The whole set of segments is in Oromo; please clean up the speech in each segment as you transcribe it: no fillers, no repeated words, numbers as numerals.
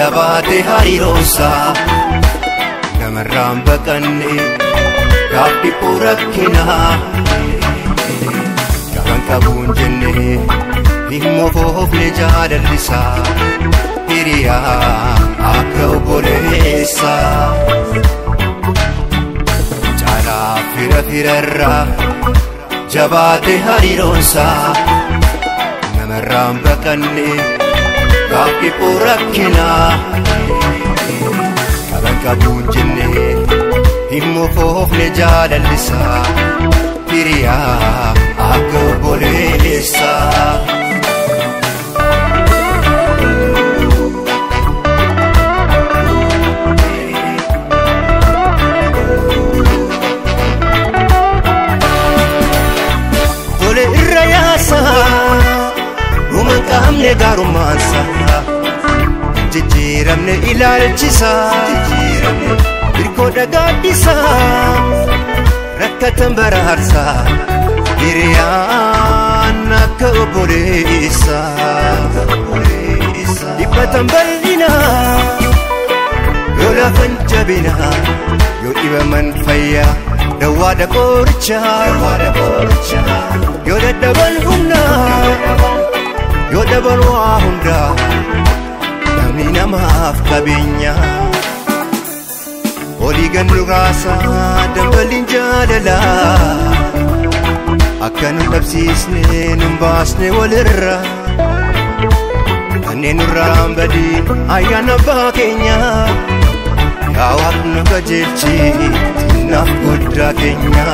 jabaate hariiroonsa namarraan baqanne gaabbi rakkinaa gaban qabuun jenne himmoo foofne jaalallisaa hiriyaa akka obboleessa caalaa firarraa jabaate hariiroonsa namarraan baqanne gaabbi rakkinaa gaban qabuun jenne himmoo foofne jaalallisaa hiriyaa akka obboleessa tole irra yaasa uuman qaamne gaarummaansa jijjiiramne ilaalchisa irkoo dhagaadhisa rakkatan baraarsa hiriyaan akka obboleessa dhibbatan bal'ina yoo lafan jabina yoo dhibaman fayyaa dawwaadha qoricha yoo dadhaban humna yoo dhaban waa hunda namni namaaf qabeenya olii gannu raasaa dambaliin jaalalaa akka nu dhabsiisne nun baasne walirra kanneen nurraan badiin ayyaana abbaa keenya yaa Waaqni nu qajeelchi naaf guddaa keenya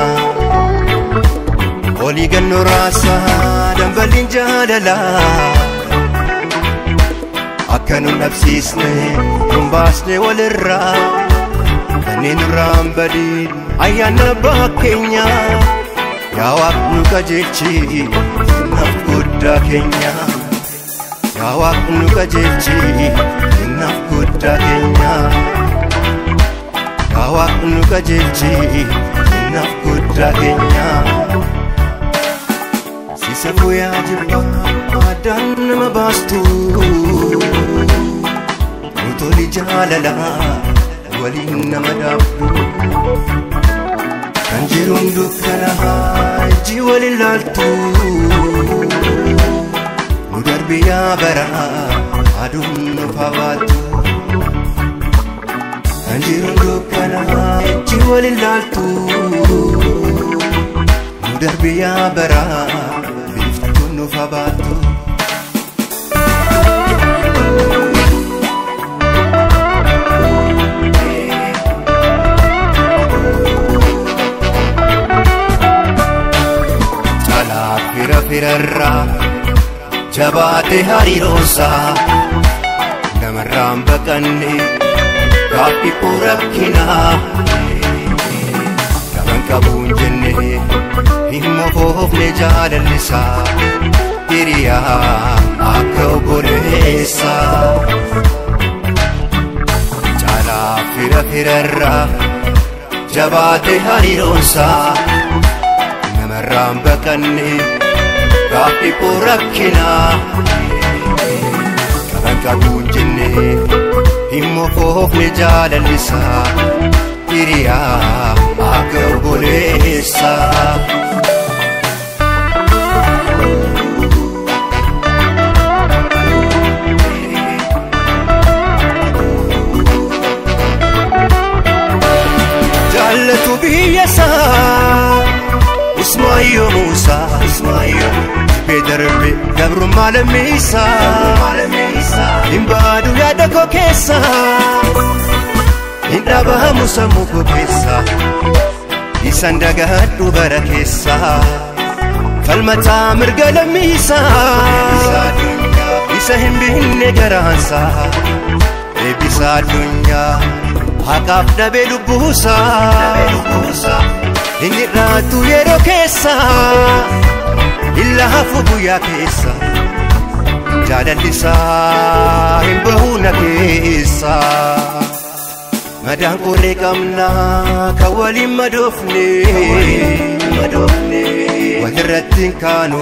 olii gannu raasaa dambaliin jaalalaa akka nu dhabsiisne nun baasne walirra kanneen nurraan badiin ayyaana abbaa keenya yaa Waaqni nu qajeelchi naaf guddaa keenya yaa Waaqni nu qajeelchi naaf guddaa keenya yaa Waaqni nu qajeelchi naaf guddaa keenya sisa fooyaa jirba addaan nama baastu utoli jaalalaa waliin nama dhaabdu kan jiruun dukkanaa ijji waliin laaltu nu darbiyaa baraa aduun nuuf habaatu kan jiruun dukkanaa ijji waliin laaltu nu darbiyaa baraa biiftuun nuuf habaatu firarraa jabaate hariiroonsa namarraan baqanne gaabbi rakkinaa gaban qabuun jenne himmoo foofne jaalallisaa hiriyaa akka obboleessa caalaa firarraa jabaate hariiroonsa namarraan baqanne gaabbi rakkinaa gaban qabuun jenne himmoo foofne jaalallisaa hiriyaa akka obboleessa jaallatu biyyasaa Ismaayo Musa Ismaayo Bedarbe Gabru Malamisa Imbadu yada kokesa Indaba Musa mukokesa Isandaga hadu barakesa Falmata mirgala misa Isa himbinne garansa Ebisa dunya Hakaf dabe lubusa inni raatu yeroo keessa illa hafu guyyaa keessa jaalallisaa hin bahuna keessa madaan qoree qabnaa kan waliin madoofne walirratti hin kaanu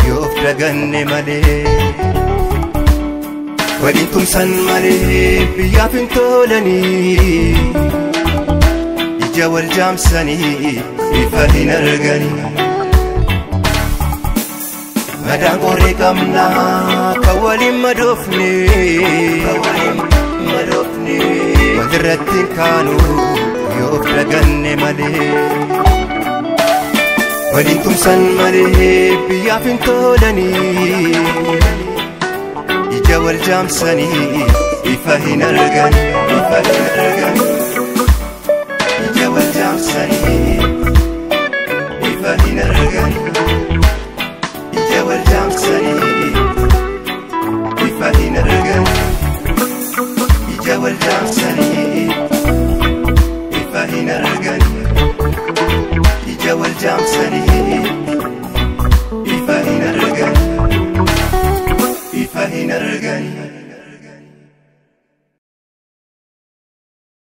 yoof daganne malee waliin tumsan malee biyyaaf hin tolanii ija wal jaamsanii ifa hin arganii madaan qoree qabnaa kan waliin madoofne walirratti hin kaanu yoo daganne malee waliin tumsan malee biyyaaf hin tolanii ija wal jaamsanii ifa hin arganii